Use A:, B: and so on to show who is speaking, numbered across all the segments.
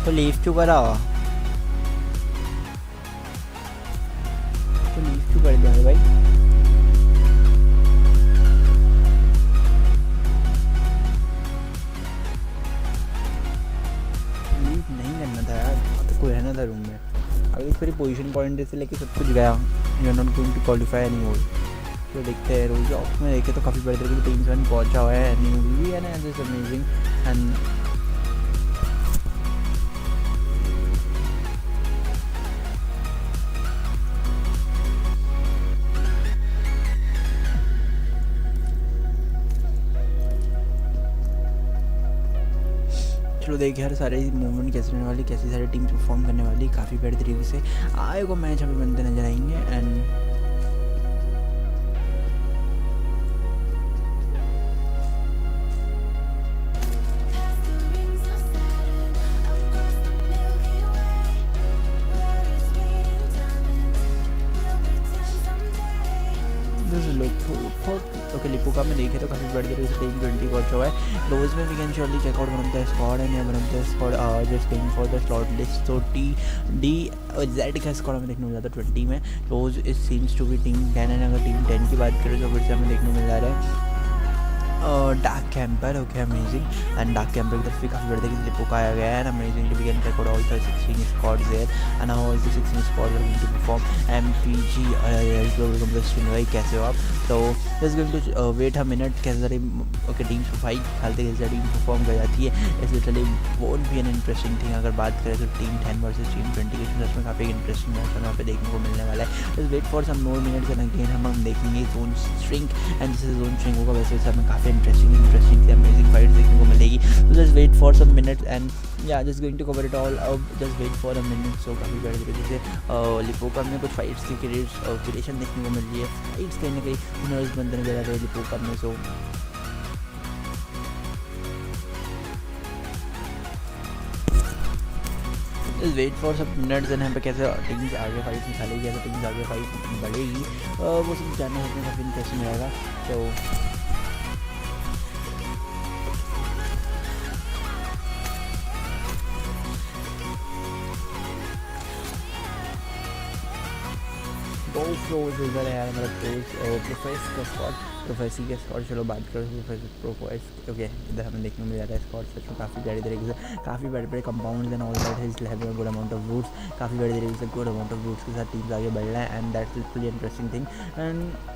A: तो लीव क्यों करा, तो लीव क्यों कर दिया भाई? लीव नहीं करना था यार, तो कोई रहना था रूम में। अगर इस पर पोजीशन पॉइंट से लेके सब कुछ गया, you are not going to qualify any more. तो देखते हैं रोज ऑफ में देखे तो काफ़ी बड़े तरीके से टीम्स वन पहुंचा हुआ है, एनी मूवी भी है ना, दिस अमेजिंग। एंड चलो देखिए यार सारे मूवमेंट कैसे रहने वाली, कैसी सारी टीम्स परफॉर्म करने वाली, काफ़ी बड़े तरीके से आए को मैच अभी बनते नजर आएंगे। एंड ओके लिपोका में देखे तो काफ़ी बड़ी तरीके से टीम 20 पहुंचा हुआ है। रोज में we can surely check out one of the squad and one of the squad just going for the slot list. तो डी जेड का स्क्वाड हमें देखने को मिल जाता है 20 में। रोज it seems to be team 10 and अगर टीम 10 की बात करें तो फिर से हमें देखने को मिल जा रहा है dark camper. Okay amazing. And dark camper की तरफ से काफ़ी बड़े तरीके से लिपोका आया गया है and amazing we can check out all the 16 squads there and how is the 16 squads are going to perform. MPG global competition भाई कैसे हो आप? तो just going to wait a minute, कैसे सारी ओके टीम्स को फाइट खालते कैसे टीम परफॉर्म कर जाती है। इस literally won't be an interesting thing. अगर बात करें तो टीम 10 वर्सेस टीम 20 के उसमें काफ़ी इंटरेस्टिंग मैच हमें यहाँ पे देखने को मिलने वाला है। Just wait for some more minutes and again हम देखेंगे जोन स्ट्रिंग एंड जैसे जोन स्ट्रिंग होगा वैसे वैसे हमें काफ़ी इंटरेस्टिंग अमेजिंग फाइट देखने को मिलेगी। तो just wait for some minutes and yeah just going to cover it all. अब just wait for a minute. So काफ़ी बड़े तरीके से लिपोका में कुछ फाइट्स की क्रिएशन देखने को मिल रही है। फाइट्स कहीं ना कहीं विनर्स बनते नजर आ रहे हैं लिपोका में। सो जस्ट वेट फॉर सब मिनट्स एंड यहाँ पे कैसे टीम्स आगे फाइट निकालेगी, कैसे टीम्स आगे फाइट बढ़ेगी, वो सब जानने में काफ़ी इंटरेस्टिंग रहेगा। तो प्रोफेस इधर है यार, मतलब प्रोफेस का स्क्वाड, प्रोफेसी के स्क्वाड। चलो बात करें प्रोफेस। ओके इधर हमें देखने को मिल जाता है स्क्वाड सच में काफ़ी बड़े तरीके से, काफ़ी बड़े बड़े compounds and all that is having good amount of routes. काफ़ी बड़े तरीके से गुड अमाउंट ऑफ रूट्स के साथ टीम्स आगे बढ़ रहा है and that's literally interesting thing. And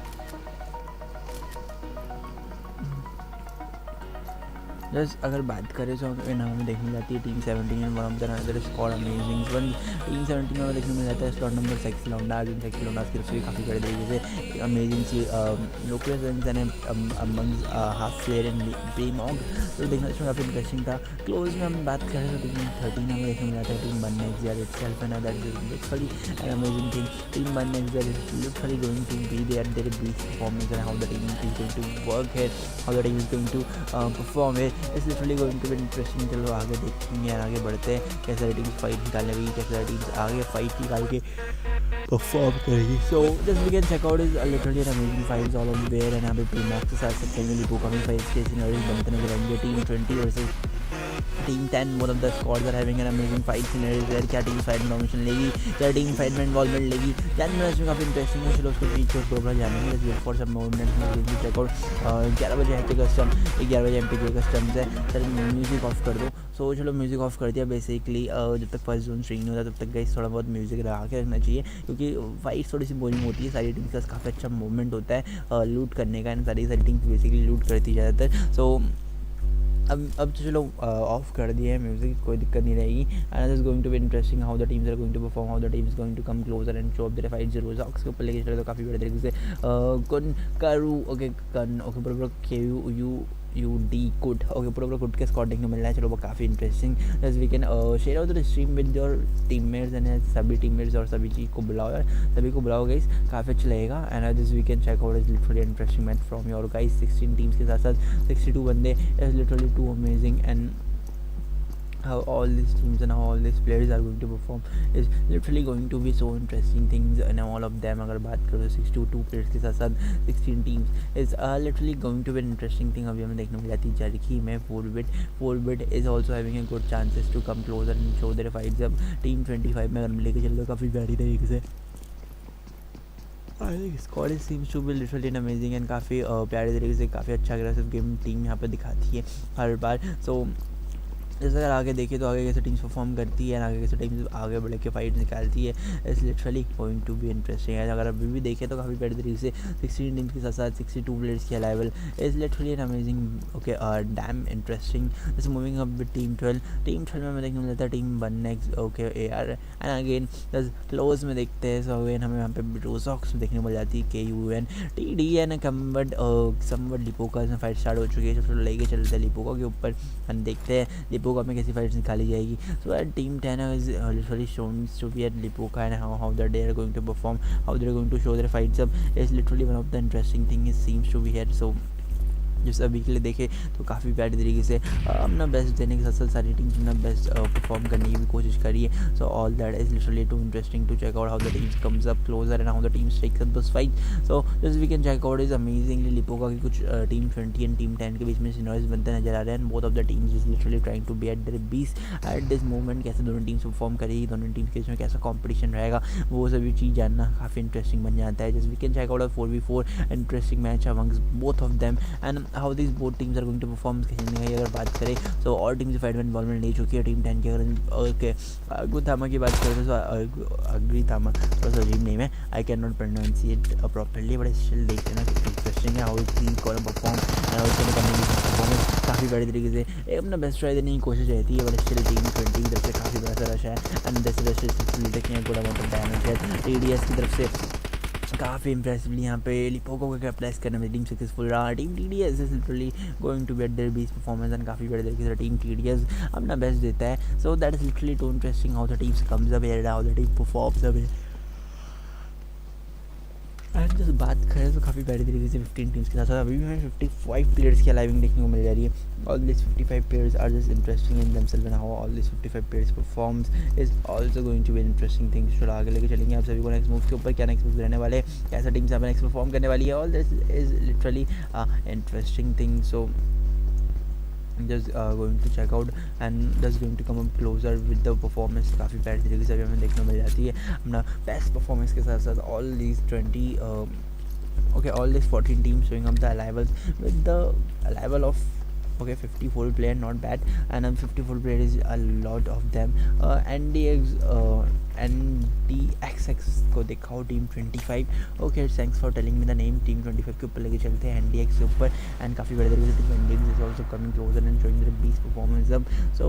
A: just अगर बात करें तो नाम में देखने जाती है team 17 and one of the another squad amazing one. Team 17 में देखने को मिल जाता है स्लॉट नंबर सेक्सी लौंडा सेक्सी लौंडा की तरफ से काफ़ी बड़े तरीके से अमेजिंग सी local and half fair and प्रीमॉग। तो देखना इसमें काफ़ी इंटरेस्टिंग था। क्लोज में हम बात करें तो टीम 13 हमें देखने को मिल जाता है टीम BurnX यार itself and that is literally an amazing thing. Team BurnX यार is literally going to be there there beast performance and how the team is going to work here, how the team is going to perform here is literally going to be interesting. चलो आगे देखेंगे आगे बढ़ते हैं कैसे teams fight निकालने वाली, कैसे टीम्स आगे फाइट निकाल के परफॉर्म करेगी। So just we can check out is literally an amazing fights all over there and यहाँ पे प्रीमॉक्स के साथ सकते हैं लिपोका में फाइट्स के सिनेरियोस बनते नजर आएंगे। Team 20 versus team 10 one of the squads are having an amazing fight scenarios. क्या टीम फाइट में डोमिनेशन लेगी, क्या टीम फाइट में इन्वॉल्वमेंट लेगी, जानने में इसमें काफ़ी इंटरेस्टिंग है। चलो उसको बीच और प्रोग्राम जानेंगे। Let's wait for some more minutes में चेक आउट। 11 बजे हैप्पी कस्टम 11 बजे एमपीजे कस्टम्स है। सर म्यूज़िक ऑफ कर दो। सो चलो म्यूज़िक ऑफ कर दिया बेसिकली। जब तक फर्स्ट जोन स्ट्रिंग नहीं होता तब तक गाइस थोड़ा बहुत म्यूज़िक लगा के रखना चाहिए क्योंकि फाइट थोड़ी सी बोरिंग होती है। सारी टीम्स का काफ़ी अच्छा मूवमेंट होता है लूट करने का एंड सारी टीम्स बेसिकली लूट करती ज़्यादातर। सो अब तो चलो ऑफ कर दिया है म्यूजिक, कोई दिक्कत नहीं रहेगी। And is going to be interesting how the teams are going to perform, how the teams going to come closer and show up there fight zero जॉक्स के ऊपर लेके चले तो काफ़ी बड़े तरीके से कन करू ओके कन ओके बराबर के यू डी कुड ओके पूरा कुड के स्क्वाड देखने को मिल रहा है। चलो वो काफ़ी interesting. Just we can share out the stream with your teammates and सभी टीममेट्स और सभी चीज़ को बुलाओ यार, सभी को बुलाओ गाइस, काफ़ी अच्छा लगेगा। And this we can check out is literally interesting match from your guys 16 teams के साथ साथ 62 बंदे is literally too amazing. And how all these teams and how all these players are going to perform is literally going to be so interesting things, and all of them अगर बात करो 62 players के साथ साथ 16 teams is literally going to be an interesting thing. अभी हमें देखने को मिल जाती है जर्की में 4-bit is also having a good chances to come closer and show their fights. अब टीम 25 में अगर हम लेके चल तो काफ़ी प्यारी तरीके से I think squad seems to be literally an amazing and काफ़ी प्यारे तरीके से काफ़ी अच्छा अग्रेसिव गेम टीम यहाँ पे दिखाती है हर बार. सो जैसे अगर आगे देखें तो आगे कैसे टीम्स परफॉर्म करती है, आगे कैसे टीम्स आगे बढ़ के फाइट निकालती है, it's literally going to be interesting है. अगर अभी भी देखें तो काफ़ी बेटर तरीके से 16 टीम्स के साथ साथ 62 प्लेयर्स की arrival is literally an amazing okay damn interesting. जैसे मूविंग अप विद टीम 12 में हमें देखने को मिलता है team BurnX okay AR and again दस क्लोज में देखते हैं. सो अगेन हमें यहाँ पे रोजॉक्स में देखने को मिल जाती है KUN TDN समवट लिपोका में फाइट स्टार्ट हो चुकी है. सबसे लेके चलते हैं लिपोका के ऊपर हम देखते हैं लिपोका में कैसी फाइट्स निकाली जाएगी. So team 10 is literally shown to be at Lipoka and how that they are going to perform, how they are going to show their fights up is literally one of the interesting thing it seems to be here. So जिस अभी के लिए देखे तो काफ़ी प्यारी तरीके से अपना बेस्ट देने के साथ साथ सारी टीम्स अपना बेस्ट परफॉर्म करने की भी कोशिश करी है. So all that is literally too interesting to check out how the teams comes up closer and how the teams takes up this fight. So just we can check out is amazingly लिपोका की कुछ team 20 and team 10 के बीच में synergies बनते नजर आ रहे हैं. Both of the teams is literally trying to be at there best at this moment. कैसे दोनों टीम्स परफॉर्म करेगी, दोनों टीम्स के बीच में कैसा कॉम्पिटिशन रहेगा, वो सभी चीज़ जानना काफ़ी इंटरेस्टिंग बन जाता है. Just we can check out a 4v4 interesting match amongst both of them and how this both teams are going to perform खेलने की अगर बात करें. सो और टीम से फाइट में इन्वॉल्वमेंट ले चुकी है. टीम 10 की अगर ओके अग्री थामा की बात करें तो अग्री थामा थोड़ा सा अजीब नेम है, I can not pronunciate properly, but still देख लेना इंटरेस्टिंग है how team call perform and उसके करने की परफॉर्मेंस काफ़ी बड़ी तरीके से अपना बेस्ट ट्राई देने की कोशिश रहती है. बट स्टिल टीम 20 की तरफ से काफ़ी बड़ा सा रश है एंड दस देखते हैं गुड अमाउंट ऑफ डैमेज है. TDS की तरफ से काफ़ी इंप्रेसिवली यहाँ पे लिपोको को कैप्टलाइज करने में टीम सक्सेसफुल रहा. Team TDS is literally going to bet there best performance and काफ़ी बड़े तरीके से टीम TDS अपना बेस्ट देता है. So that is literally too interesting how the teams comes up here, how the team performs up. And जैसे बात करें तो काफ़ी बड़ी तरीके से 15 टीम्स के साथ साथ अभी भी हमें 55 प्लेयर्स की अलाइविंग देखने को मिल जा रही है. All this 55 players are just interesting in themselves and how all this 55 players performs is also going to be interesting things. थोड़ा आगे लेके चलेंगे आप सभी को नेक्स्ट मूव के ऊपर, क्या नेक्स्ट मूव रहने वाले, कैसा टीम्स यहाँ पर नेक्स्ट परफॉर्म करने वाली है. All this is literally interesting thing. So just going to check out and just going to come up closer with the performance. काफ़ी प्यारी तरीके से हमें देखने को मिल जाती है अपना बेस्ट परफॉर्मेंस के साथ साथ all these 14 teams showing up the arrivals with the arrival of 54 player, not bad, and 54 player is a lot of them. NDXX को दिखाओ team 25. Okay thanks for telling me the name. Team 25 के ऊपर लेके चलते हैं NDX के ऊपर and काफ़ी बड़े तरीके से team NDX is also coming closer and showing there best performance अब. सो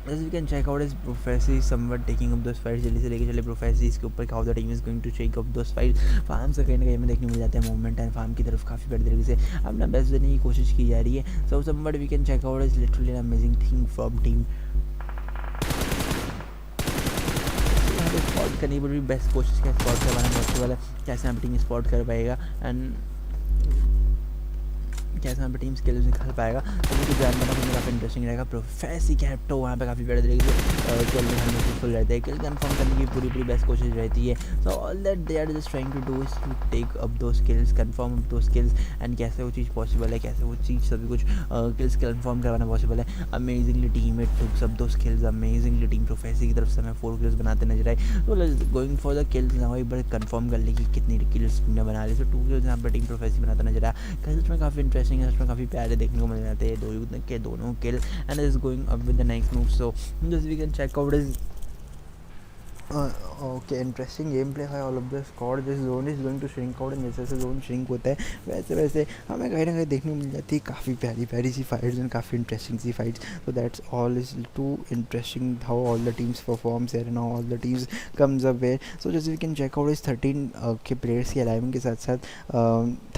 A: as we can check out is Prophecy somewhat taking up those fights. जल्दी से लेके चले Prophecy इसके ऊपर how the team is going to take up those fights. फार्म से कहीं ना कहीं हमें देखने मिल जाता है मूवमेंट एंड फार्म की तरफ काफ़ी बड़ी तरीके से अपना बेस्ट देने की कोशिश की जा रही है. So somewhat we can check out is literally an amazing thing from team. Spot करने की भी बेस्ट कोशिश क्या स्पॉट करवाना पॉसिबल है, कैसे यहाँ पर टीम स्पॉट कर पाएगा एंड कैसे यहाँ पे टीम स्किल्स निकाल पाएगा. तो मुझे ध्यान देना मुझे काफ़ी इंटरेस्टिंग रहेगा. प्रोफेसी कैप्टो वहाँ पे काफ़ी बड़े तरीके से किल निकालने में फुल रहते हैं, किल कन्फर्म करने की पूरी बेस्ट कोशिश रहती है. So all that they are just trying to do is to take up those skills, confirm up those skills and कैसे वो चीज़ पॉसिबल है, कैसे वो चीज़ सभी कुछ किल्स कन्फर्म करवाना पॉसिबल है. अमेजिंगली टीम मेट टुक सब दो स्किल्स. अमेजिंगली टीम प्रोफेसी की तरफ से हमें 4 किल्स बनाते नजर आए. तो गोइंग फॉर द किल्स ना एक बार कन्फर्म कर ली कि कितनी किल्स तुमने बना ली. सो 2 किल्स यहाँ पर टीम प्रोफेसी बनाता नजर आया. सच में काफ़ी इंटरेस्टिंग है, सच में काफ़ी प्यारे देखने को मिल जाते हैं दोनों kill and is going up with the next move. So just we can check out is okay interesting game play है all of the squad. This zone is going to shrink out and जैसे जैसे zone shrink होता है वैसे वैसे हमें कहीं ना कहीं देखने को मिल जाती है काफ़ी प्यारी सी फाइट्स एंड काफ़ी इंटरेस्टिंग सी fights. So that's all is too interesting how all the teams performs and how all the teams comes up where. सो जैसे we can check out is 13 के प्लेयर्स की अलाइविंग के साथ साथ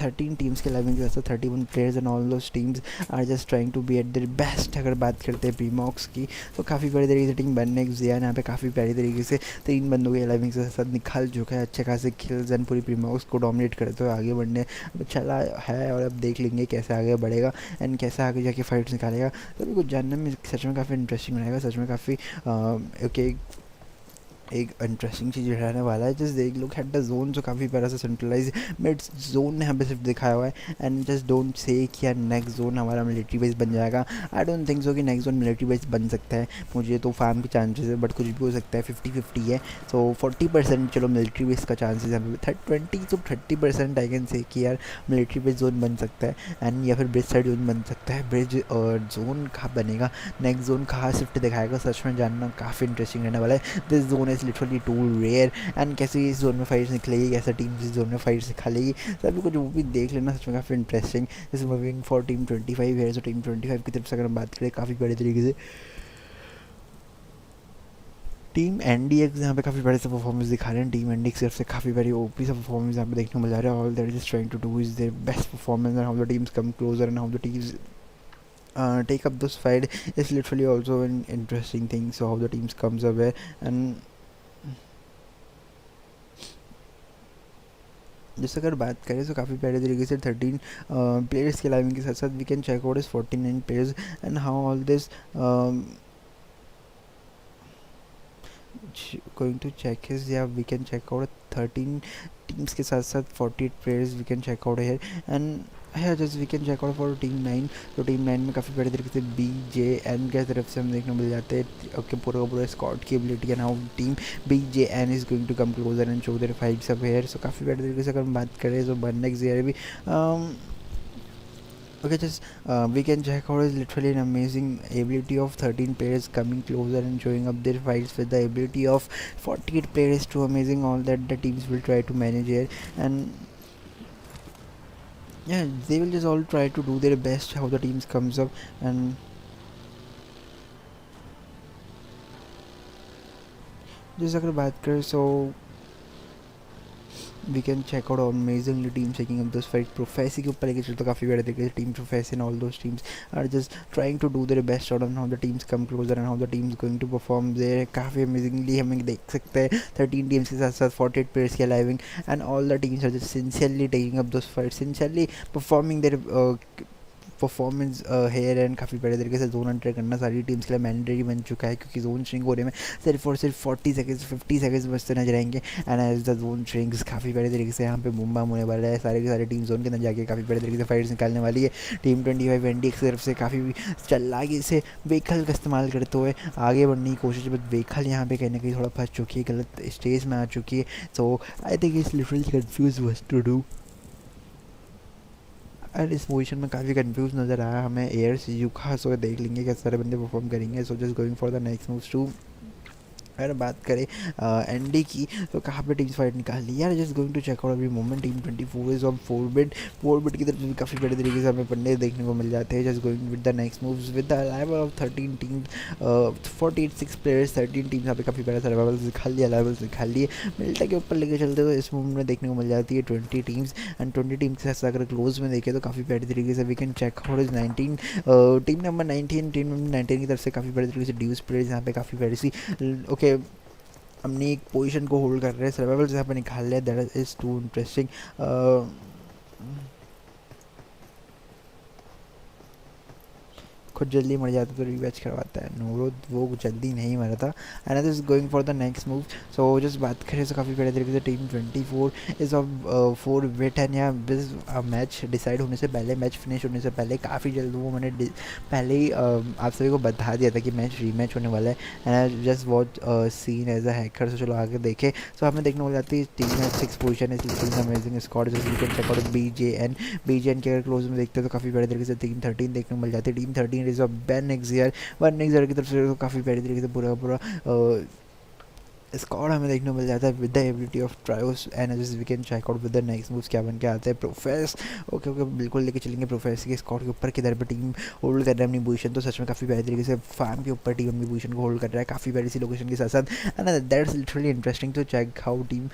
A: 13 टीम्स के अलाइविंग के साथ साथ 31 players and all those teams are just trying to be at there best. अगर बात करते हैं प्रीमॉक्स की तो काफ़ी बड़ी तरीके से टीम BurnX यहाँ पे काफ़ी प्यारी तरीके से 3 बंदों के अलाइविंग के साथ निकाल चुका है, अच्छे खासे किल्स एंड पूरी प्रीमोस को डोमिनेट करते हुए आगे बढ़ने चला है। और अब देख लेंगे कैसे आगे बढ़ेगा एंड कैसे आगे जाके फाइट्स निकालेगा। तो अभी कुछ जानने में सच में काफ़ी इंटरेस्टिंग रहेगा, सच में काफ़ी ओके एक इंटरेस्टिंग चीज़ रहने वाला है। जस्ट देख लुक एट द जोन, जो काफ़ी प्यारा से सेंट्रलाइज मिड जोन यहाँ पे सिर्फ दिखाया हुआ है। एंड जस्ट डोंट से कि यार नेक्स्ट जोन हमारा मिलिट्री बेस बन जाएगा। आई डोंट थिंक सो कि नेक्स्ट जोन मिलिट्री बेस बन सकता है, मुझे तो फार्म के चांसेस है, बट कुछ भी हो सकता है, 50-50 है। सो 40% चलो मिलिट्री बेस का चांसेस है, 20 to 30% आई कैन से कि यार मिलिट्री बेस जोन बन सकता है एंड या फिर ब्रिज साइड जोन बन सकता है। ब्रिज जोन कहाँ बनेगा, नेक्स्ट जोन कहाँ शिफ्ट दिखाएगा, सच में जानना काफ़ी इंटरेस्टिंग रहने वाला है। This zone is literally too rare and कैसे इस जोन में फाइट्स निकलेगी, कैसे टीम इस जोन में फाइट्स निकालेगी, सभी कुछ वो भी देख लेना, सच में काफ़ी इंटरेस्टिंग। जैसे मूविंग फॉर टीम 25 है, तो टीम 25 की तरफ से अगर हम बात करें काफ़ी बड़े तरीके से टीम एनडीएक्स यहाँ पे काफ़ी बड़े से परफॉर्मेंस दिखा रहे हैं। टीम एनडीएक्स की तरफ से काफ़ी बड़ी ओपी सा परफॉर्मेंस यहाँ पे देखने को मिल जा रहा है। All that is trying to do is there best performance and how the teams come closer and how the teams take up this fight is literally also an interesting thing. So how the teams comes away and जैसे अगर बात करें तो काफ़ी प्यारे तरीके से 13 players के अलाइविंग के साथ साथ we can check out is 49 players and how all this going to check is yeah we can check out 13 teams के साथ साथ 48 players we can check out here and yeah just we can check out for team 9। तो team 9 में काफ़ी बड़े तरीके से BJN की तरफ से हम देखने को मिल जाते हैं ओके पूरा का पूरा स्क्वाड की ability and how team BJN is going to come closer and show their fights up here. So काफ़ी बड़े तरीके से अगर हम बात करें तो BurnX here भी okay just we can check out is literally an amazing ability of 13 players coming closer and showing up their fights with the ability of 48 players to amazing all that the teams will try to manage here and yeah they will just all try to do their best how the teams comes up and just अगर बात करें so we can check out amazingly teams taking up those fight Prophecy के ऊपर लेके चलते काफ़ी बड़े तरीके से team Prophecy and all those teams are just trying to do their best out on how the teams come closer and how the teams going to perform there। काफ़ी amazingly हमें देख सकते हैं 13 teams के साथ साथ 48 players के अलाइविंग and all the teams are just sincerely taking up those fights, sincerely performing their performance here and काफ़ी बड़े तरीके से जोन एंटर करना सारी टीम्स के लिए मैंडेटरी बन चुका है क्योंकि जोन श्रिंक होने में सिर्फ और सिर्फ 40 सेकंड्स 50 सेकंड्स बचते नजर आएंगे and as the zone shrinks काफ़ी बड़े तरीके से यहाँ पे बूम बाम होने वाला है। सारे के सारे टीम जोन के अंदर जाके काफ़ी बड़े तरीके से फाइट्स निकालने वाली है। टीम 25 एनडीएक्स की तरफ से काफ़ी चालाकी से व्हीकल का इस्तेमाल करते हुए आगे बढ़ने की कोशिश, बट व्हीकल यहाँ पे कहीं ना कहीं थोड़ा फंस चुकी है, गलत स्टेज में आ चुकी है। So I think it's literally confuse what to do and इस पोजीशन में काफ़ी कंफ्यूज नज़र आया हमें एयर सी यू खास होकर देख लेंगे कैसे सारे बंदे परफॉर्म करेंगे। So just going for the next moves to अगर बात करें एनडी की तो कहाँ पे टीम्स फाइट निकाल ली यार। Just going to check out अभी moment team 24 is of 4 bit की तरफ से भी काफ़ी बड़े तरीके से हमें पन्ने देखने को मिल जाते हैं। Just going with the next moves with the arrival of 13 teams 48 players 13 teams यहाँ पे काफ़ी बड़ा सर्वाइवल दिखा लिए, अलाइवल्स दिखा लिए। मिल्टा के ऊपर लेके चलते हुए इस मूवमेंट में देखने को मिल जाती है 20 टीम्स एंड 20 टीम्स के साथ अगर क्लोज में देखें तो काफ़ी बड़े तरीके से we can check out is 19 team number 19 की तरफ से काफ़ी बड़े तरीके से ड्यूस प्लेयर्स यहाँ पे काफ़ी बड़ी सी ओके अपनी एक पोजीशन को होल्ड कर रहे हैं। सर्वाइवल यहाँ पे निकाल लिया, दैट इज़ टू इंटरेस्टिंग। खुद जल्दी मर जाता तो रिवैच करवाता है, नो वो जल्दी नहीं मरा था and is going for the next move. So just बात करें तो काफ़ी बड़े तरीके से team 24 is of 4 wit and या मैच डिसाइड होने से पहले, मैच फिनिश होने से पहले काफ़ी जल्द वो मैंने पहले ही आप सभी को बता दिया था कि मैच रीमैच होने वाला है and I just watch seen as a hacker. So चलो आगे देखें। सो हमें देखने को जाती है टीम में 6 पोजीशन है, अमेजिंग स्क्वाड BJN के अगर क्लोज में देखते हैं तो काफ़ी बड़े तरीके से टीम 13 देखने को मिल जाती है। टीम 13 इज ऑफ BurnX की तरफ से काफ़ी बड़ी तरीके से पूरा स्क्वाड हमें देखने को मिल जाता है with the ability of trios and we can check out with the next moves क्या बन के आते हैं। प्रोफेस ओके बिल्कुल लेके चलेंगे प्रोफेस के स्क्वाड के ऊपर किधर पे टीम होल्ड कर रहा है अपनी पोजीशन। तो सच में काफ़ी बड़े तरीके से फार्म के ऊपर टीम अपनी पोजीशन को होल्ड कर रहा है काफ़ी बड़ी सी लोकेशन के साथ साथ and that's literally interesting to check how team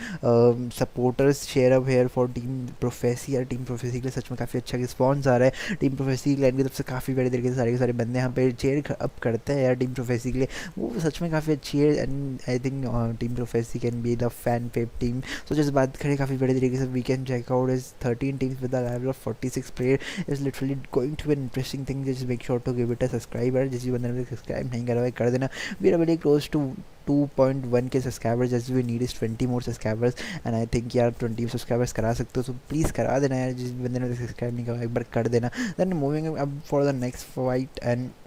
A: supporters share up here for team prophecy. यार टीम प्रोफेसी के लिए सच में काफ़ी अच्छा रिस्पॉन्स आ रहा है। टीम प्रोफेसी की लाइन की तरफ से काफ़ी बड़े तरीके से सारे के सारे बंदे यहाँ पे चेयर अप करते हैं यार टीम प्रोफेसी के लिए, वो सच में काफ़ी अच्छी है and I think team prophecy can be the fan pep team. So just बात करें काफ़ी बड़े तरीके से, we can check out is 13 teams with the level of 46 player is literally going to be an interesting thing. Just make sure to give it a subscriber. जिस भी बंदे ने सब्सक्राइब नहीं करा है कर देना. We are very close to 2.1k subscribers. Just we need is 20 more subscribers and I think यार 20 subscribers करा सकते हो, so प्लीज़ करा देना यार. जिस बंदे ने सब्सक्राइब नहीं करा एक बार कर देना. Then moving up for the next fight and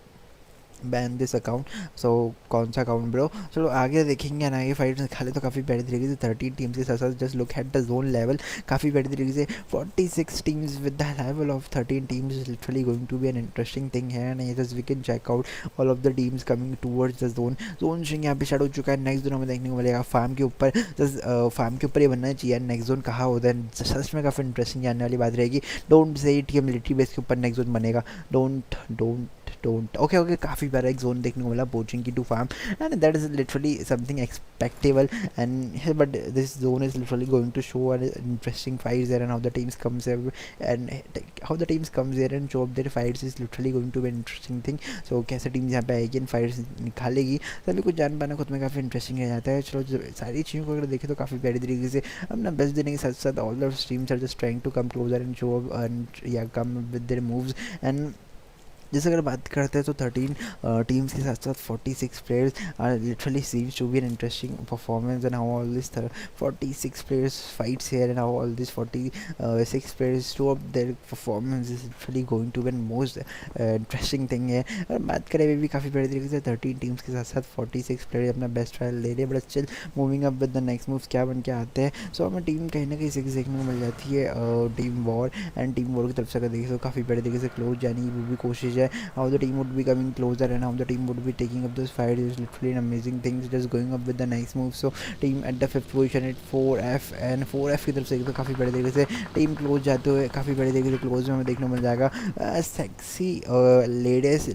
A: ban this account. So कौन सा अकाउंट ब्रो? चलो आगे देखेंगे ना. ये फाइट खाले तो काफ़ी बड़ी तरीके से 13 टीम्स के साथ साथ just look at the zone level. काफ़ी बड़ी तरीके से 46 teams with the level of 13 teams is literally going to be an interesting thing है ना. ये just we can check out all of the teams coming towards the zone string यहाँ पे start हो चुका है. नेक्स्ट जोन हमें देखने को मिलेगा फार्म के ऊपर. जस्ट फार्म के ऊपर ये बनना चाहिए. नेक्स्ट जोन कहाँ होता है सच में काफ़ी इंटरेस्टिंग जानने वाली बात रहेगी. डोंट से इट कि मिलिट्री बेस के ऊपर नेक्स्ट जोन बनेगा. डोंट ओके काफ़ी बार एक जोन देखने को मिला पोचिंग की to form and that is literally something expectable and but this zone is literally going to show an interesting fights there and how the teams comes there and how the teams comes there and show up their fights is literally going to be an interesting thing. So कैसे teams यहाँ पे आएगी and fights निकालेगी सभी कुछ जान पाना खुद में काफ़ी इंटरेस्टिंग रह जाता है. चलो सारी चीज़ों को अगर देखें तो काफ़ी प्यारी तरीके से अपना बेस्ट देने के साथ साथ all the teams are just trying to come closer and show up and या come with their moves. And जैसे अगर बात करते हैं तो 13 टीम्स के साथ साथ 46 players are literally seems to be an interesting performance and how all this 46 players fights here and how all this 46 players to up there performance is literally going to be an most interesting thing है. अगर बात करें भी काफ़ी बड़े तरीके से 13 teams के साथ साथ 46 प्लेयर्स अपना बेस्ट ट्रायल ले रहे हैं. But still moving up with the next moves क्या बन के आते हैं. सो हमें टीम कहीं ना कहीं सिक्स देखने को मिल जाती है team war and team war की तरफ से अगर देखें तो काफ़ी बड़े तरीके से क्लोज जाने की वो भी कोशिश है. How the team would be coming closer and how the team would be taking up those fights is literally an amazing thing. Just going up with the nice move. So team at the 5th position at 4F and 4F की तरफ से तो काफ़ी बड़े तरीके से team close जाते हुए काफ़ी बड़े तरीके से क्लोज में हमें देखने को मिल जाएगा. सेक्सी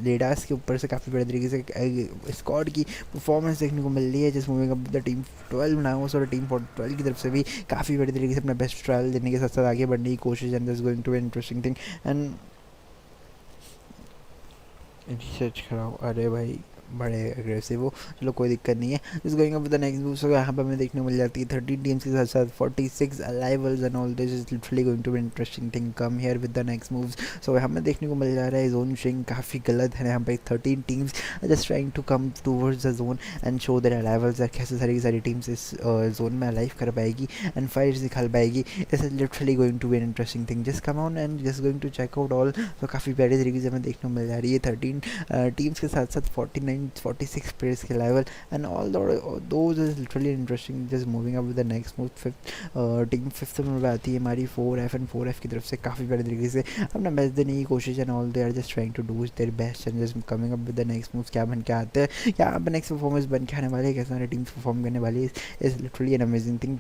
A: लेडास के ऊपर से काफ़ी बड़े तरीके से स्क्वाड की परफॉर्मेंस देखने को मिल रही है. Just moving up the team 12 now. So team 12 की तरफ से भी काफ़ी बड़े तरीके से अपना बेस्ट ट्रायल देने के साथ साथ आगे बढ़ने की कोशिश and this going to be interesting thing. And research कराओ. अरे भाई बड़े अग्रेसिव हो. चलो कोई दिक्कत नहीं है. Is going up with the next move. So यहाँ पर हमें देखने को मिल जाती है 13 टीम्स के साथ साथ 46 alivals and all this is literally going to be interesting thing. Come here with the next moves. So हमें देखने को मिल जा रहा है जोन स्ट्रिंग काफ़ी गलत है. यहाँ पे 13 teams just trying to come towards the zone and show their alivals. कैसे सारी की सारी टीम्स इस जोन में अलाइव कर पाएगी एंड फाइट्स दिखा पाएगी. This is literally going to be an interesting thing. Just come on and just going to check out all. तो काफ़ी प्यारे तरीके से हमें देखने को मिल जा रही है 13 टीम्स के साथ साथ 46 players के level and all those is literally interesting. Just moving up with the next move. Team 5th में आती है हमारी 4F and 4F की तरफ से काफ़ी बड़े तरीके से अपना बेस्ट देने की कोशिश and all they are just trying to do there best and just coming up with the next moves. क्या बन के आते हैं यहाँ पर नेक्स्ट परफॉर्मेंस बन के आने वाले हैं. कैसे सारे टीम्स परफॉर्म करने वाली है is literally an amazing thing.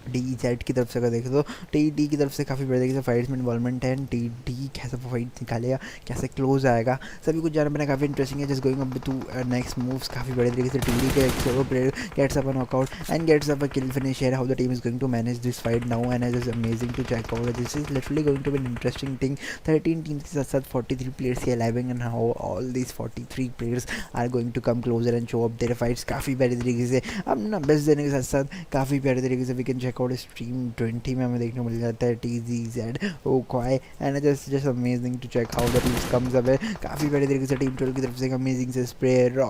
A: DZ की तरफ से अगर देखें तो TD की तरफ से काफ़ी बड़े तरीके से फाइट्स में इन्वॉल्वमेंट है. TD कैसा फाइट निकालेगा कैसे क्लोज आएगा सभी कुछ जानना मैंने काफ़ी इंटरेस्टिंग है. Just going up to next moves. काफ़ी बड़े तरीके से TD के solo player gets up a knockout and gets up a kill finish here. How the team is going to manage this fight now and is amazing to check out. This is literally going to be an interesting thing. 13 teams के साथ साथ 43 players के aliving and how all these 43 players are going to come closer and show up there fights. काफ़ी प्यारे तरीके से अपना best देने के साथ साथ काफ़ी प्यारे तरीके से we can check out stream 20 में हमें देखने को मिल जाता है TZZ ओक्वाई and just amazing to check how the teams comes up है. काफ़ी बड़े तरीके से टीम 12 की तरफ से एक अमेजिंग से स्प्रे रॉ.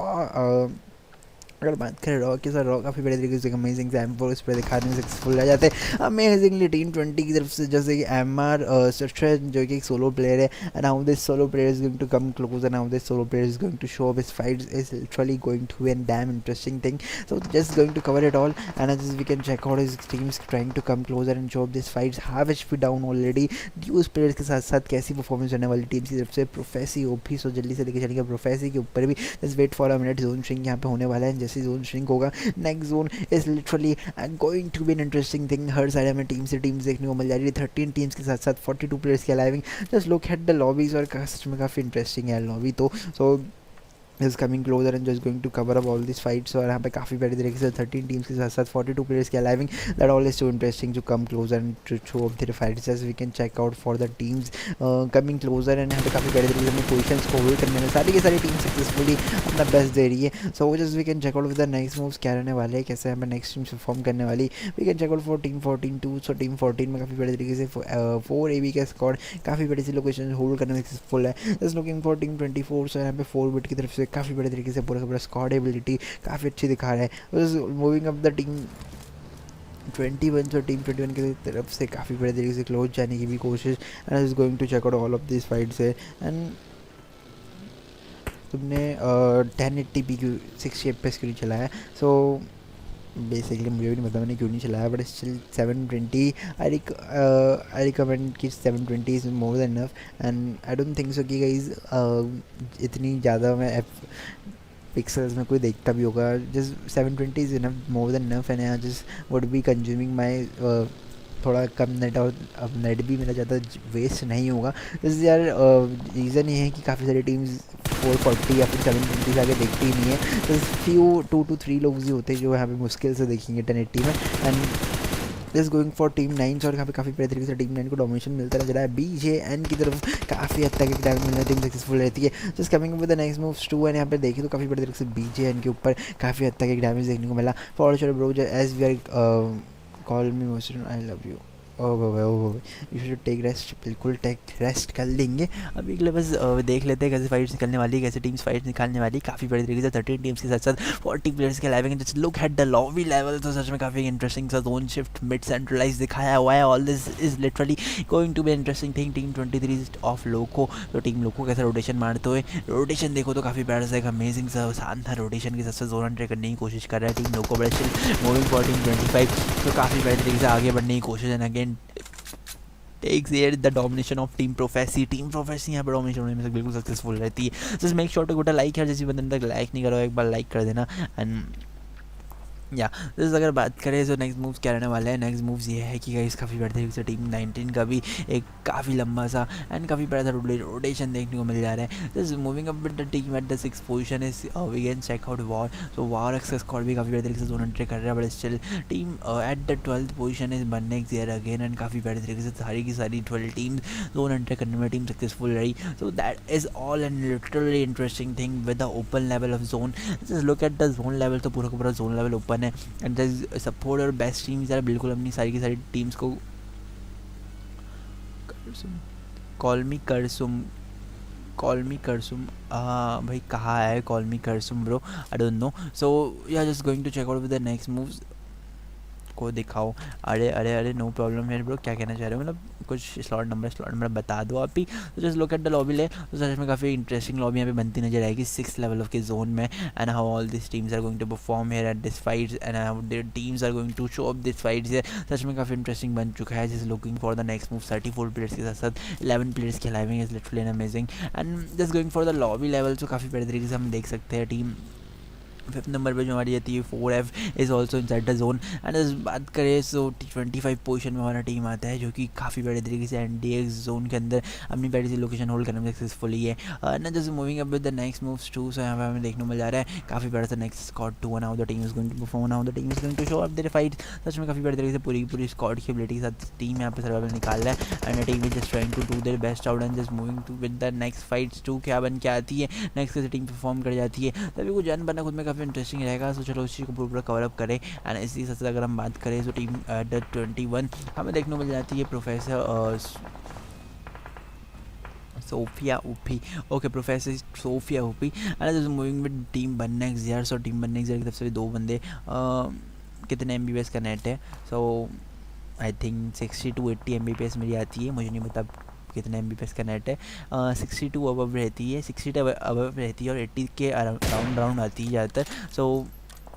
A: अगर बात करें रॉ के साथ रॉ काफ़ी बड़े तरीके से अमेजिंग से M4 इस पर दिखाने में सक्सेसफुल रह जाते हैं अमेजिंगली. टीम 20 की तरफ से जैसे कि MR स्ट्रेन जो कि एक सोलो प्लेयर है and how this solo player is going to come close and how this solo player is going to show up his fights is literally going to be an damn interesting thing. So just going to cover it all and as we can check out his teams trying to come closer and show up this fights. Half HP down already duos players के साथ साथ कैसी performance रहने वाली teams की तरफ से. Prophecy OP. सो जल्दी से लेके चलेंगे प्रोफेसी के ऊपर भी. Just wait for a minute. Zone shrink यहाँ पे होने वाला है. जैसे जोन श्रिंक होगा next zone is literally going to be an interesting thing. हर साइड हमें टीम से टीम्स देखने को मिल जा रही है 13 टीम्स के साथ साथ 42 प्लेयर्स के aliving. Just look at the lobbies और सच में काफ़ी इंटरेस्टिंग है लॉबी. तो सो is coming closer and just going to cover up all these fights. और यहाँ पे काफ़ी बड़ी तरीके से 13 टीम्स के साथ साथ 42 players के अलाइविंग, that all is so interesting to come closer and to show up their fights as we can check out for the teams coming closer. and यहाँ पे काफ़ी बड़ी तरीके से अपनी पोजीशंस को होल्ड करने में सारी की सारी टीम सक्सेसफुली अपना बेस्ट दे रही है. So just we can check out with the next moves क्या रहने वाले हैं, कैसे यहाँ पे नेक्स्ट टीम परफॉर्म करने वाली. We can check out for team 14 2. So team 14 में काफ़ी बड़ी तरीके से 4 AB का स्क्वाड काफ़ी बड़ी सी लोकेशन होल्ड करने में सक्सेसफुल है. Just looking for team 24. सो यहाँ पे 4 बिट की तरफ से काफ़ी बड़े तरीके से पूरा का पूरा स्क्वाड एबिलिटी काफ़ी अच्छी दिखा रहा है. Moving up the team 21. So team 21 की तरफ से काफ़ी बड़े तरीके से क्लोज जाने की भी कोशिश. And is going to check out all of this fights है. एंड तुमने 1080p क्यों 60 FPS क्यों नहीं चलाया. सो बेसिकली मुझे भी नहीं पता मैंने क्यों नहीं चलाया, बट स्टिल 720 आई रिकमेंड कि 720 is more than enough. And I don't think सो कि गाइस इतनी ज़्यादा मैं पिक्सल्स में कोई देखता भी होगा. Just 720 is enough, more than enough. And I just would be consuming my थोड़ा कम नेट, और अब नेट भी मेरा ज़्यादा वेस्ट नहीं होगा. जैसे यार रीज़न ये है कि काफ़ी सारी टीम्स 440 या फिर 720 से आगे देखती ही नहीं है. तो फ्यू 2 to 3 लोग ही होते हैं जो यहाँ पे मुश्किल से देखेंगे 1080 में. And this going for team 9. और यहाँ पे काफ़ी बड़े तरीके से टीम 9 को डोमिनेशन मिलता रहा है. BJN की तरफ काफ़ी हद तक एक डैमेज मिलना टीम सक्सेसफुल रहती है. Just coming with the next moves 2. And यहाँ पे देखें तो काफ़ी बड़े तरीके से BJN के ऊपर काफ़ी हद तक एक डैमेज देखने को मिला. For sure bro, as we are call me most I love you. O you should take rest. बिल्कुल टेक रेस्ट कर लेंगे. अभी अगले बस देख लेते हैं कैसे फाइट्स निकलने वाली है, कैसे टीम्स फाइट्स निकालने वाली. काफ़ी बड़ी तरीके से 13 टीम्स के साथ साथ 40 प्लेयर्स के aliving. Just look at the lobby level. तो सच में काफ़ी इंटरेस्टिंग सा जोन शिफ्ट मिड सेंट्रलाइज दिखाया हुआ है. All this is literally going to be interesting thing. Team 23 of Loco, तो टीम लोको कैसे रोटेशन मारते हुए, रोटेशन देखो तो काफ़ी प्यारा सा एक अमेजिंग सा शानदार रोटेशन के साथ साथ जोन एंट्री करने की कोशिश कर रहा है team loco. But still moving for team 25, तो काफ़ी बड़े तरीके से आगे बढ़ने की कोशिश. And again takes here the domination of Team Prophecy. Team Prophecy यहाँ पर डोमिनेशन होने में बिल्कुल सक्सेसफुल रहती है. जस्ट मेक श्योर टू गुट अ लाइक है. जैसे बंदे तक लाइक नहीं करो एक बार लाइक कर देना. एंड या जैसे अगर बात करें तो नेक्स्ट मूव्स क्या रहने वाले हैं. नेक्स्ट मूव्स ये है कि गाइस काफ़ी बड़े तरीके से टीम 19 का भी एक काफ़ी लंबा सा एंड काफ़ी बड़ा सा रोटेशन देखने को मिल जा रहा है. Just moving up with the team at the 6th position is we can check out war. So BurnX का स्क्वाड भी काफ़ी बड़े तरीके से जोन एंट्री कर रहा है. But still team at the 12th position is BurnX here again. And काफ़ी बड़े तरीके से सारी की सारी 12 टीम्स जोन एंट्री करने में टीम सक्सेसफुल रही. So that is all and literally interesting thing with the open level of zone. Just look at the zone level, तो पूरा का पूरा जोन लेवल ओपन है. एंड सपोर्ट और बेस्ट टीम्स यार बिल्कुल अपनी सारी की सारी टीम्स को कॉल मी करसुम भाई कहाँ है कॉल मी करसुम bro, I don't know. So yeah just going to check out with the next moves को दिखाओ. अरे नो प्रॉब्लम है ब्रो. क्या कहना चाह रहे हो, मतलब कुछ स्लॉट नंबर बता दो आप ही. तो just look at the lobby ले. तो सच में काफ़ी इंटरेस्टिंग लॉबी यहाँ पे बनती नजर आएगी 6th लेवल ऑफ के जोन में. And how all this teams are going to perform here at this fights and how their teams are going to show up this fights here. सच में काफ़ी इंटरेस्टिंग बन चुका है. Just looking for the next move 34 players के साथ साथ 11 players की aliving is literally amazing. And just going for the lobby level. तो काफ़ी बड़े तरीके से हम देख सकते हैं टीम 5th नंबर पे जो हमारी आती है 4F is also in side the zone. And इस बात करें तो 25 पोजीशन में हमारा टीम आता है जो कि काफ़ी बड़े तरीके से NDX जोन के अंदर अपनी पहली सी लोकेशन होल्ड करने में सक्सेसफुली है. ना just moving up with the next moves 2. सो यहाँ पे हमें देखने को मिल जा रहा है काफ़ी बड़ा सा next squad 2. Now the team is going to perform, now the team is going to show up there fight. सच में काफ़ी बड़े तरीके से पूरी स्क्वाड की एबिलिटी के साथ टीम यहाँ पे सर्वाइवल निकाल रहा है. And team is just trying to do there best out. And just moving to with the next fights 2 क्या बन के आती है, नेक्स्ट कैसे टीम परफॉर्म कर जाती है. तभी कुछ जन बनना खुद में काफ़ी इंटरेस्टिंग रहेगा. तो चलो उस चीज़ को पूरा कवर अप करें. एंड इसी से अगर हम बात करें तो टीम एट 21 हमें देखने को मिल जाती है professor Sophia OP. Okay professor Sophia OP. And moving with team BurnX यार. सो टीम BurnX की तरफ से 2 बंदे कितने MBPS का नेट है. So I think 60 to 80 MBPS मेरी आती है. मुझे नहीं पता कितने MBPS का नेट है. 62 अबव रहती है, 60 अबव रहती है और 80 के अराउंड आती है ज़्यादातर. So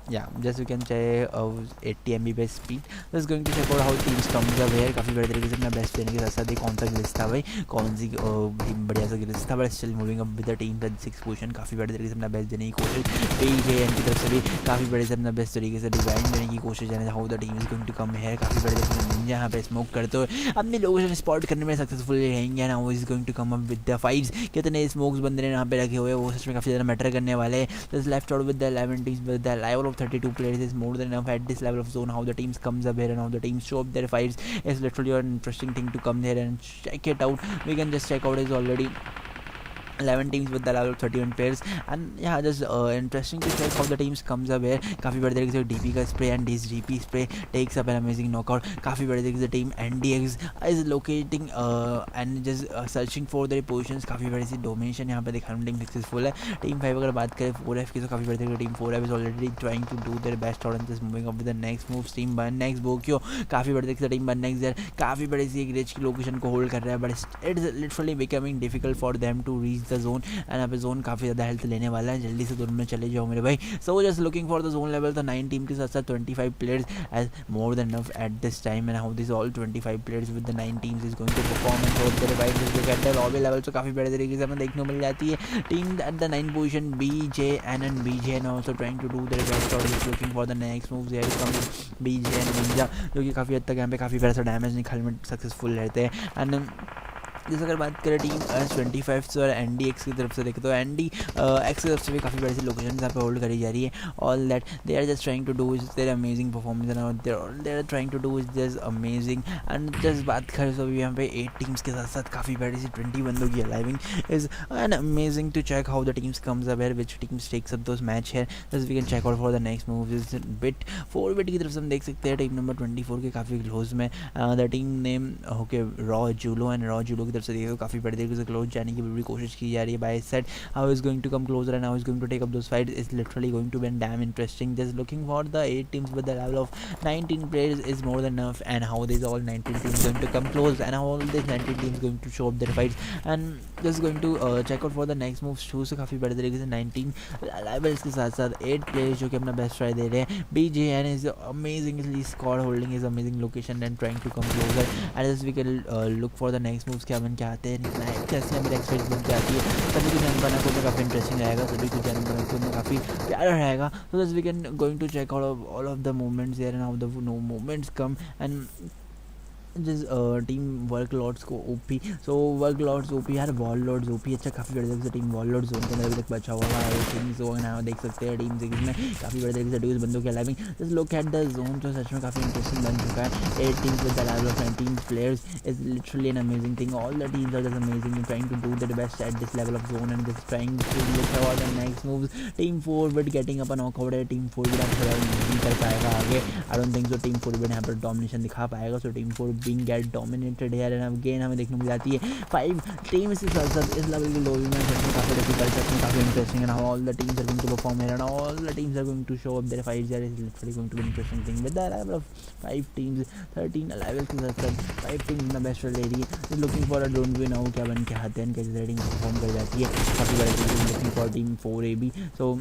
A: yeah, just you can say 80 MB speed. Just going to check out how teams comes up here. काफ़ी बड़े तरीके से अपना बेस्ट देने के साथ साथ कौन सा ग्लिच था भाई, कौन सी भाई बढ़िया सा ग्लिच था, but still moving up with the team with 6 position. काफ़ी बड़े तरीके से अपना बेस्ट देने की कोशिश PJN की तरफ से भी काफ़ी बड़े से अपना बेस्ट तरीके से डिज़ाइन देने की कोशिश है. How the team is going to come here. काफ़ी बड़े तरीके से निंजा यहाँ पे स्मोक करते हुए अपने लोकेशन स्पॉट करने में सक्सेसफुल रहेंगे. Now is going to come up with the fights. कितने स्मोक्स बंदे ने यहाँ पे रखे हुए हैं वो सच में काफ़ी ज़्यादा मैटर करने वाले हैं. Just left out with the 11 teams with the level of 32 players is more than enough at this level of zone. How the teams comes up here and how the teams show up their fights is literally an interesting thing to come there and check it out. We can just check out is already 11 teams with the level of 31 players, and yeah, just interesting to check how the teams comes up here. काफ़ी बड़े तरीके से DP का spray and this GP spray takes up an amazing knockout. काफ़ी बड़े तरीके से team NDX is locating and just searching for their positions. काफ़ी बड़ी सी डोमिनेशन यहाँ पे दिखाने में टीम सक्सेसफुल है. टीम 5 अगर बात करें 4F की तो काफ़ी बड़े तरीके से team 4F is already trying to do their best out and just moving up with the next moves. Team BurnX बोक्यो काफ़ी बड़े तरीके से टीम BurnX यार काफ़ी बड़ी सी एक रिच की लोकेशन को होल्ड कर रहा है, but it's literally becoming difficult for them to reach the zone. And यहाँ पे जोन काफ़ी ज़्यादा हेल्थ लेने वाला है. जल्दी से जोन में चले जाओ मेरे भाई. So just looking for the zone level. तो 9 टीम के साथ साथ 25 players as more than enough at this time. And how this all 25 players with the 9 teams is going to perform and show their wide this at the lobby level. तो काफ़ी बड़े तरीके से हमें देखने को मिल जाती है team at the 9 position BJN and BJN also trying to do their best और just looking for the next moves. here comes BJN Ninja जो कि काफ़ी हद तक यहाँ पे काफ़ी पैसा डैमेज निकालने में सक्सेसफुल रहते हैं. एंड जैसे अगर बात करें टीम S25 और NDX की तरफ से देखें तो NDX की तरफ से भी काफ़ी बड़ी सी लोकेशन यहाँ पे होल्ड करी जा रही है. All that they are just trying to do is their amazing performance and they are trying to do is just amazing. And just बात करें तो यहाँ पे 8 टीम्स के साथ साथ काफ़ी बड़ी सी 20 बंदों की aliving is and amazing to check how the teams comes up here which teams takes up those match here. Just we can check out for the next move is bit 4 bit की तरफ से हम देख सकते हैं team number 24 के काफ़ी close में द टीम नेम ओके रॉ जूलो. एंड रॉ जूलो की तरफ से देखिए तो काफ़ी बड़ी तरीके से क्लोज जाने की पूरी कोशिश की जा रही है. By set how is going to come closer and how is going to take up those fights is literally going to be damn interesting. Just looking for the 8 teams with the level of 19 players is more than enough. And how these all 19 teams going to come close and how all these 19 teams going to show up their fights and just going to check out for the next moves too. से काफ़ी बड़े तरीके से 19 levels के साथ साथ 8 players जो कि अपना बेस्ट ट्राई दे रहे हैं. BJN is amazingly squad holding his amazing location and trying to come closer. And as we can look for the next moves क्या बन के आते हैं कैसे हमें एक्सपेक्ट बन के आती है. सभी कुछ बना को काफ़ी इंटरेस्टिंग रहेगा. सभी कुछ बना को काफ़ी प्यारा रहेगा. So just we can going to check out all of the movements there and how the movements come and just team work lords को OP. So work lords OP यार वॉल लॉर्ड्स OP अच्छा काफ़ी बड़े तरीके से team wall Lord zone के अंदर अभी तक बचा हुआ है. टीम जोन है देख सकते हैं टीम 6 में काफ़ी बड़े तरीके से ड्यूज बंदों की aliving. Just look at the zone जो सच में काफ़ी इंटरेस्टिंग बन चुका है. 8 teams with the level of 19 players is literally an amazing thing. All the teams are just amazing trying to do there best at this level of zone and just trying to look for the next moves. Team 4 with getting up a knockout है. Team 4 भी नहीं कर पाएगा आगे. I don't think so team 4 भी यहाँ पर domination दिखा पाएगा. So team 4 being get dominated here and again हमें देखने को मिल जाती है 5 टीम्स के साथ साथ इस लेवल की लोबी में सच में काफ़ी डिफिकल्ट सच में काफ़ी इंटरेस्टिंग है. All the teams are going to perform here and all the teams are going to show up there fights. There is literally going to be interesting thing with the level of 5 teams 13 levels के साथ साथ 5 teams in the best ले रही है. Is looking for a don't we know क्या बन के आते हैं कैसे रेटिंग परफॉर्म कर जाती है. काफ़ी बड़ी looking for team 4AB. So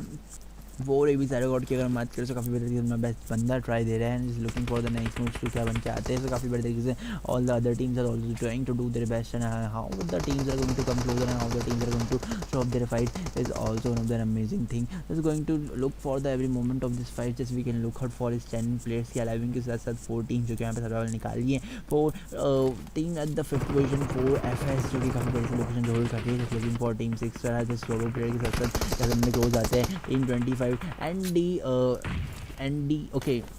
A: 4AB सारे गॉड की अगर हम बात करें तो काफ़ी बड़े तरीके से अपना बेस्ट बंदा ट्राई दे रहा है. Is looking for the next moves to क्या बन के आते हैं. तो काफ़ी बड़े तरीके से all the other teams are also trying to do there best and how the teams are going to come closer and how the teams are going to show up there fight is also one of their amazing thing. Is going to look for the every moment of this fight. Just we can look out for इस 10 players की अलाइविंग के साथ साथ 4 teams जो कि यहाँ पे survival निकाली है. 4 team at the 5th position 4FS जो कि काफ़ी बड़ी सी लोकेशन होल्ड कर रही है. Just looking for team 6 just solo player के साथ साथ जैसे हमने क्लोज आते हैं. टीम 25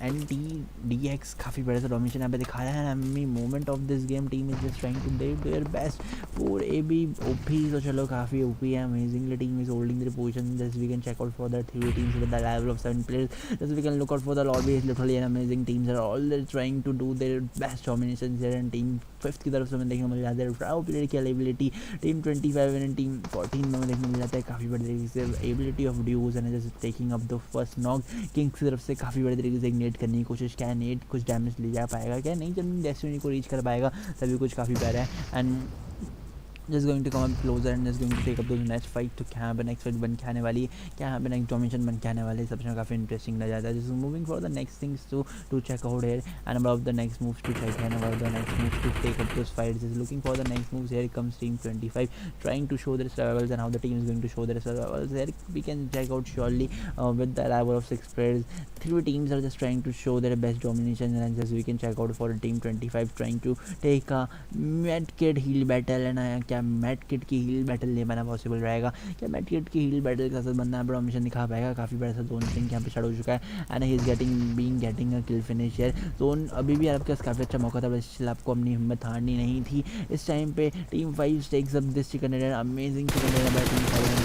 A: NDX काफ़ी बड़े से डोमिनेशन यहाँ पे दिखाया है. Amy moment of this game team is just trying to do there best. 4AB OP तो चलो काफ़ी OP है. Amazingly team is holding their position. Just we can check out for the 3 teams with the level of 7 players. Just we can look out for the lobby. Is literally an amazing teams are all trying to do there best domination here. And team 5th की तरफ से हमें देखने को मिल जाता है Rao player की एबिलिटी. टीम 25 एंड टीम 14 में हमें देखने को मिल जाता है काफ़ी बड़े तरीके से ability of dues and just taking up the first knock. Kings की तरफ से काफ़ी बड़े तरीके से नेट करने की कोशिश. क्या नेट कुछ डैमेज ले जा पाएगा क्या नहीं. जब डेस्टिनी को रीच कर पाएगा तभी कुछ काफ़ी प्यारा है. And just going to come up closer and just going to take up those next fight तो क्या यहाँ पे next fight बन के आने वाली, क्या यहाँ पे next domination बन के आने वाली, सबसे काफ़ी इंटरेस्टिंग लग जाता है. Just moving for the next things to check out here and about the next moves to check and about the next moves to take up those fights. Just looking for the next moves. Here comes Team 25 trying to show their survivals and how the team is going to show their survivals. Here we can check out surely with the arrival of 6 players. 3 teams are just trying to show their best domination and just we can check out for Team 25 trying to take a medkit heal battle and क्या medkit की heal battle ले पाना possible रहेगा, क्या medkit की heal battle के साथ बंदा बड़ा मिशन दिखा पाएगा. काफ़ी बड़ा सा जोन सिंह यहाँ पे स्टार्ट हो चुका है and he is getting a kill finish here. Zone अभी भी आपके पास काफ़ी अच्छा मौका था, बस आपको अपनी हिम्मत हारनी नहीं थी. इस टाइम पे team 5 takes up this chicken dinner, amazing chicken dinner by team 5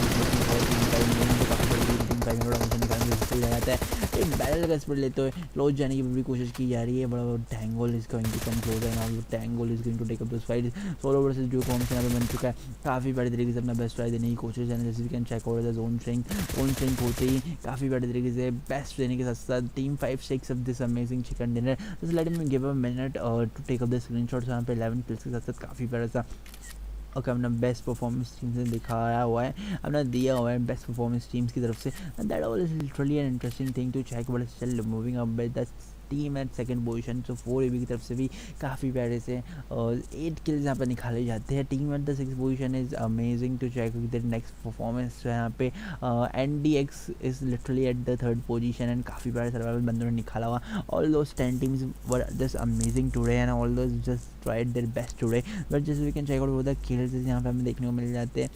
A: जाता है. एक बैरल का स्पीड लेते हुए क्लोज जाने की पूरी कोशिश की जा रही है. बड़ा टैंगोल is going to come close and now टैंगोल is going to take up this fight. Solo versus जो फॉर्मेशन यहाँ पे बन चुका है, काफ़ी बड़ी तरीके से अपना बेस्ट ट्राई देने की कोशिश है. जैसे we can check out the zone shrink होते ही काफ़ी बड़ी तरीके से बेस्ट देने के साथ साथ team 5 takes up this amazing chicken dinner. Just let me give a minute to take up the screenshots. यहाँ पे 11 किल्स के साथ साथ काफ़ी बड़ा सा ओके अपना बेस्ट परफॉर्मेंस टीम से दिखाया हुआ है, अपना दिया हुआ है बेस्ट परफॉर्मेंस टीम्स की तरफ से. That all is literally an interesting thing to check. But still moving up with the team at second position. So 4AB की तरफ से भी काफ़ी प्यारे से 8 किल्स यहाँ पर निकाले जाते हैं. Team at the 6th position is amazing to check the next performance. यहाँ पे NDX is literally at the 3rd position and काफ़ी प्यारे सर्वाइवल बंदों ने निकाला हुआ. All those 10 teams were just amazing today and all those just tried their best today. But just we can check out वो the kills यहाँ पे हमें देखने को मिल जाते हैं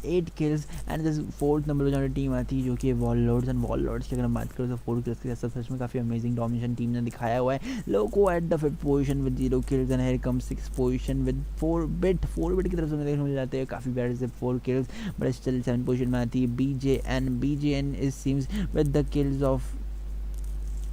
A: 8 kills and just 4th number पर जहाँ टीम आती है जो कि वॉललॉर्ड्स. एंड वॉललॉर्ड्स की अगर हम बात करें तो 4 किल्स के साथ सच में काफ़ी अमेजिंग डोमिनेशन टीम ने दिखाया हुआ है. Loco at the 5th position with 0 kills and here come 6th position with 4 bit की तरफ से हमें देखने को मिल जाते हैं काफ़ी प्यारे से 4 kills. But still 7th position में आती है BJN is seems with the kills of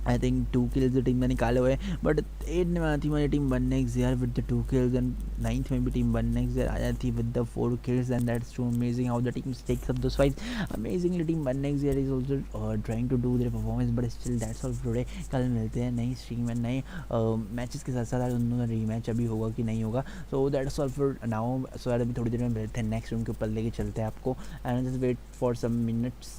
A: I think 2 kills जो टीम में निकाले हुए हैं. बट 8 में आती हमारी टीम BurnX यार with the 2 kills and 9th में भी टीम BurnX यार आ जाती है with the 4 kills and that's too amazing how the team takes up those fights. Amazingly team BurnX यार is also trying to do their performance. But still that's all today. कल मिलते हैं नई stream में नए मैचेस के साथ साथ उन दोनों रीमैच अभी होगा कि नहीं होगा. So that's all for now. So यार अभी थोड़ी देर में मिलते हैं नेक्स्ट रूम के ऊपर लेके चलते हैं आपको and just wait for some minutes.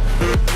A: with